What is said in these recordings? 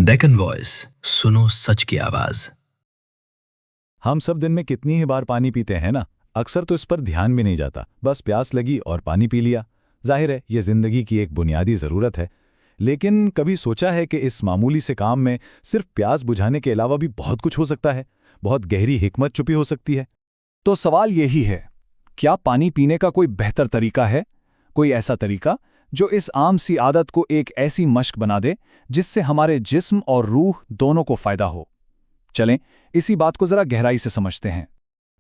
Deccan voice, सुनो सच की आवाज। हम सब दिन में कितनी ही बार पानी पीते हैं ना। अक्सर तो इस पर ध्यान भी नहीं जाता, बस प्यास लगी और पानी पी लिया। जाहिर है ये जिंदगी की एक बुनियादी ज़रूरत है, लेकिन कभी सोचा है कि इस मामूली से काम में सिर्फ प्यास बुझाने के अलावा भी बहुत कुछ हो सकता है, बहुत गहरी हिकमत छुपी हो सकती है। तो सवाल यही है, क्या पानी पीने का कोई बेहतर तरीका है? कोई ऐसा तरीका जो इस आम सी आदत को एक ऐसी मश्क बना दे जिससे हमारे जिस्म और रूह दोनों को फायदा हो? चलें इसी बात को जरा गहराई से समझते हैं।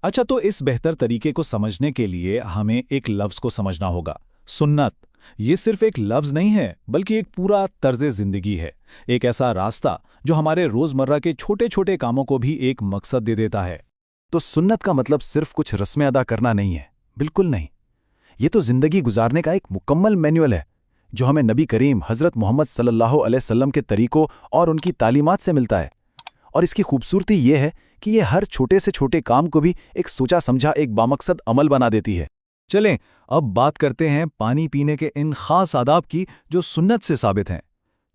अच्छा, तो इस बेहतर तरीके को समझने के लिए हमें एक लफ्ज़ को समझना होगा, सुन्नत। ये सिर्फ एक लफ्ज़ नहीं है, बल्कि एक पूरा तर्ज़े ज़िंदगी है, एक ऐसा रास्ता जो हमारे रोज़मर्रा के छोटे छोटे कामों को भी एक मकसद दे देता है। तो सुन्नत का मतलब सिर्फ कुछ रस्में अदा करना नहीं है, बिल्कुल नहीं। ये तो ज़िंदगी गुजारने का एक मुकम्मल मैनुअल है, जो हमें नबी करीम हज़रत मोहम्मद सल्लल्लाहु अलैहि वसल्लम के तरीक़ों और उनकी तालीमात से मिलता है। और इसकी खूबसूरती ये है कि ये हर छोटे से छोटे काम को भी एक सोचा समझा, एक बामकसद अमल बना देती है। चलें अब बात करते हैं पानी पीने के इन ख़ास आदाब की जो सुन्नत से साबित हैं।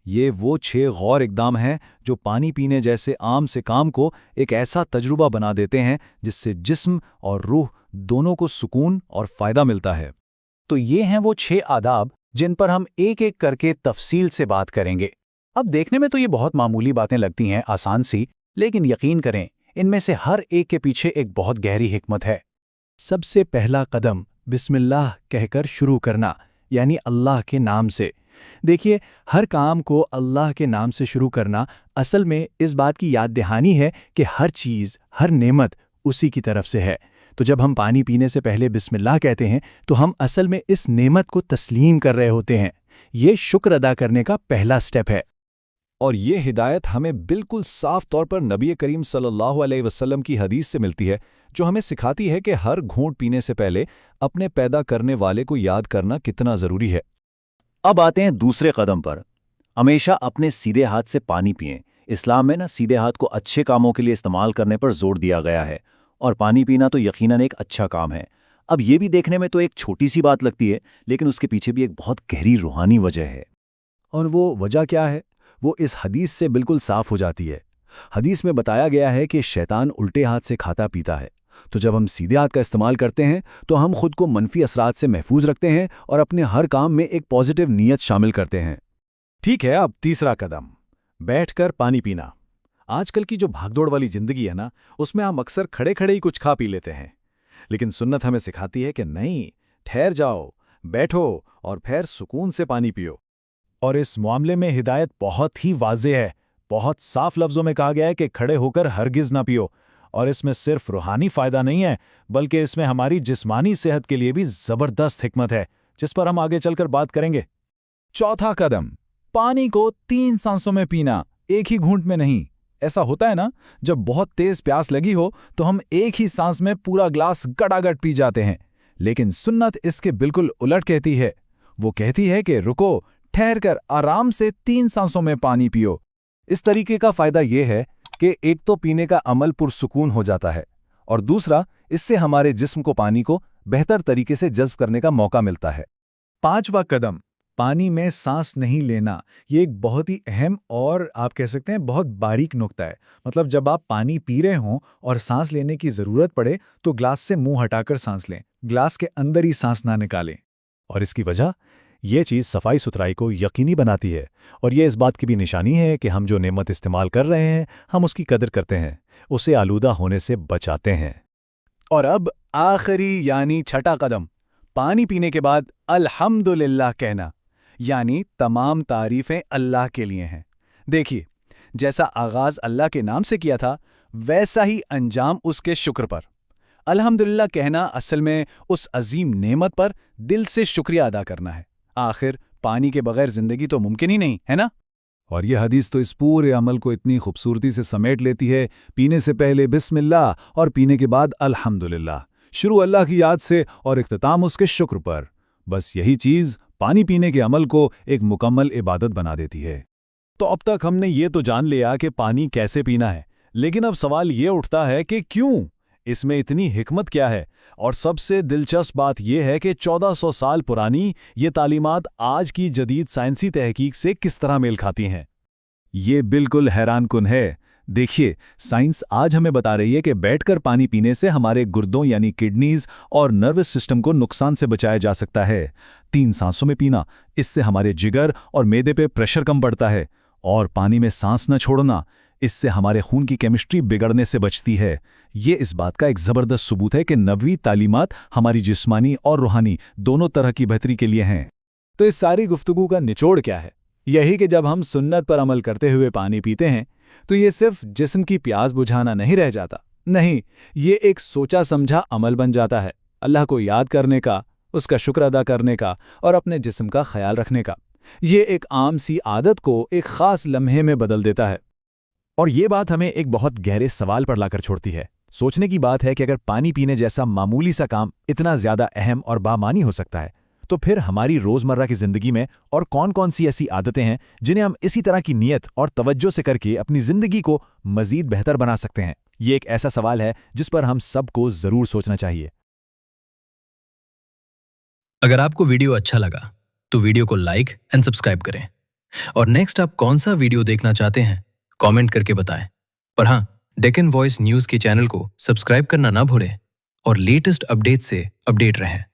ये वो 6 गौर इक़दाम हैं जो पानी पीने जैसे आम से काम को एक ऐसा तजुर्बा बना देते हैं जिससे जिस्म और रूह दोनों को सुकून और फ़ायदा मिलता है। तो ये हैं वो 6 आदाब जिन पर हम एक एक करके तफसील से बात करेंगे। अब देखने में तो ये बहुत मामूली बातें लगती हैं, आसान सी, लेकिन यकीन करें इनमें से हर एक के पीछे एक बहुत गहरी हिकमत है। सबसे पहला कदम बिस्मिल्लाह कहकर शुरू करना, यानी अल्लाह के नाम से। देखिए, हर काम को अल्लाह के नाम से शुरू करना असल में इस बात की याद दहानी है कि हर चीज़, हर नेमत उसी की तरफ से है। तो जब हम पानी पीने से पहले बिस्मिल्लाह कहते हैं तो हम असल में इस नेमत को तस्लीम कर रहे होते हैं। ये शुक्र अदा करने का पहला स्टेप है। और ये हिदायत हमें बिल्कुल साफ तौर पर नबी करीम सल्लल्लाहु अलैहि वसल्लम की हदीस से मिलती है, जो हमें सिखाती है कि हर घूंट पीने से पहले अपने पैदा करने वाले को याद करना कितना ज़रूरी है। अब आते हैं दूसरे कदम पर। हमेशा अपने सीधे हाथ से पानी पिएं। इस्लाम में सीधे हाथ को अच्छे कामों के लिए इस्तेमाल करने पर जोर दिया गया है, और पानी पीना तो यकीनन एक अच्छा काम है। अब ये भी देखने में तो एक छोटी सी बात लगती है, लेकिन उसके पीछे भी एक बहुत गहरी रूहानी वजह है। और वो वजह क्या है? वो इस हदीस से बिल्कुल साफ हो जाती है। हदीस में बताया गया है कि शैतान उल्टे हाथ से खाता पीता है। तो जब हम सीधे हाथ का इस्तेमाल करते हैं तो हम खुद को मनफी असरात से महफूज रखते हैं और अपने हर काम में एक पॉजिटिव नीयत शामिल करते हैं। ठीक है, अब तीसरा कदम, बैठकर पानी पीना। आजकल की जो भागदौड़ वाली ज़िंदगी है ना, उसमें हम अक्सर खड़े खड़े ही कुछ खा पी लेते हैं, लेकिन सुन्नत हमें सिखाती है कि नहीं, ठहर जाओ, बैठो और फिर सुकून से पानी पियो। और इस मामले में हिदायत बहुत ही वाज़ेह है। बहुत साफ लफ्ज़ों में कहा गया है कि खड़े होकर हरगिज़ ना पियो। और इसमें सिर्फ रूहानी फ़ायदा नहीं है, बल्कि इसमें हमारी जिस्मानी सेहत के लिए भी ज़बरदस्त हिकमत है, जिस पर हम आगे चलकर बात करेंगे। चौथा कदम, पानी को 3 सांसों में पीना, एक ही घूंट में नहीं। ऐसा होता है ना, जब बहुत तेज़ प्यास लगी हो तो हम एक ही सांस में पूरा ग्लास गड़ागड़ पी जाते हैं, लेकिन सुन्नत इसके बिल्कुल उलट कहती है। वो कहती है कि रुको, ठहरकर आराम से 3 सांसों में पानी पियो। इस तरीके का फ़ायदा यह है कि एक तो पीने का अमल पुरसुकून हो जाता है, और दूसरा इससे हमारे जिस्म को पानी को बेहतर तरीके से जज़्ब करने का मौका मिलता है। पांचवा कदम, पानी में सांस नहीं लेना। ये एक बहुत ही अहम और आप कह सकते हैं बहुत बारीक नुक्ता है। मतलब जब आप पानी पी रहे हों और सांस लेने की ज़रूरत पड़े तो ग्लास से मुंह हटाकर सांस लें, ग्लास के अंदर ही सांस ना निकालें। और इसकी वजह, ये चीज़ सफाई सुथराई को यकीनी बनाती है, और ये इस बात की भी निशानी है कि हम जो नेमत इस्तेमाल कर रहे हैं हम उसकी कदर करते हैं, उसे आलूदा होने से बचाते हैं। और अब आखिरी यानी छठा कदम, पानी पीने के बाद अल्हम्दुलिल्लाह कहना, यानी तमाम तारीफ़ें अल्लाह के लिए हैं। देखिए, जैसा आगाज़ अल्लाह के नाम से किया था, वैसा ही अंजाम उसके शुक्र पर। अल्हम्दुलिल्लाह कहना असल में उस अजीम नेमत पर दिल से शुक्रिया अदा करना है। आखिर पानी के बगैर ज़िंदगी तो मुमकिन ही नहीं है ना। और यह हदीस तो इस पूरे अमल को इतनी खूबसूरती से समेट लेती है। पीने से पहले बिस्मिल्लाह और पीने के बाद अल्हम्दुलिल्लाह। शुरू अल्लाह की याद से और इख्तिताम उसके शुक्र पर। बस यही चीज़ पानी पीने के अमल को एक मुकम्मल इबादत बना देती है। तो अब तक हमने ये तो जान लिया कि पानी कैसे पीना है, लेकिन अब सवाल ये उठता है कि क्यों? इसमें इतनी हिकमत क्या है? और सबसे दिलचस्प बात यह है कि 1400 साल पुरानी ये तालीमात आज की जदीद साइंसी तहकीक से किस तरह मेल खाती हैं। ये बिल्कुल हैरान कुन है। देखिए, साइंस आज हमें बता रही है कि बैठकर पानी पीने से हमारे गुर्दों यानी किडनीज और नर्वस सिस्टम को नुकसान से बचाया जा सकता है। 3 सांसों में पीना, इससे हमारे जिगर और मैदे पे प्रेशर कम पड़ता है। और पानी में सांस न छोड़ना, इससे हमारे खून की केमिस्ट्री बिगड़ने से बचती है। ये इस बात का एक ज़बरदस्त सबूत है कि नबवी तालीमात हमारी जिस्मानी और रूहानी दोनों तरह की बेहतरी के लिए हैं। तो इस सारी गुफ्तगू का निचोड़ क्या है? यही कि जब हम सुन्नत पर अमल करते हुए पानी पीते हैं तो ये सिर्फ जिस्म की प्यास बुझाना नहीं रह जाता। नहीं, ये एक सोचा समझा अमल बन जाता है, अल्लाह को याद करने का, उसका शुक्र अदा करने का और अपने जिस्म का ख्याल रखने का। ये एक आम सी आदत को एक ख़ास लम्हे में बदल देता है। और ये बात हमें एक बहुत गहरे सवाल पर लाकर छोड़ती है। सोचने की बात है कि अगर पानी पीने जैसा मामूली सा काम इतना ज़्यादा अहम और बामानी हो सकता है, तो फिर हमारी रोज़मर्रा की ज़िंदगी में और कौन-कौन सी ऐसी आदतें हैं जिन्हें हम इसी तरह की नीयत और तवज्जो से करके अपनी ज़िंदगी को मज़ीद बेहतर बना सकते हैं। ये एक ऐसा सवाल है जिस पर हम सबको ज़रूर सोचना चाहिए। अगर आपको वीडियो अच्छा लगा तो वीडियो को लाइक एंड सब्सक्राइब करें। और नेक्स्ट आप कौन सा वीडियो देखना चाहते हैं कमेंट करके बताएं। पर हाँ, डेक्कन वॉइस न्यूज़ के चैनल को सब्सक्राइब करना ना भूलें और लेटेस्ट अपडेट से अपडेट रहें।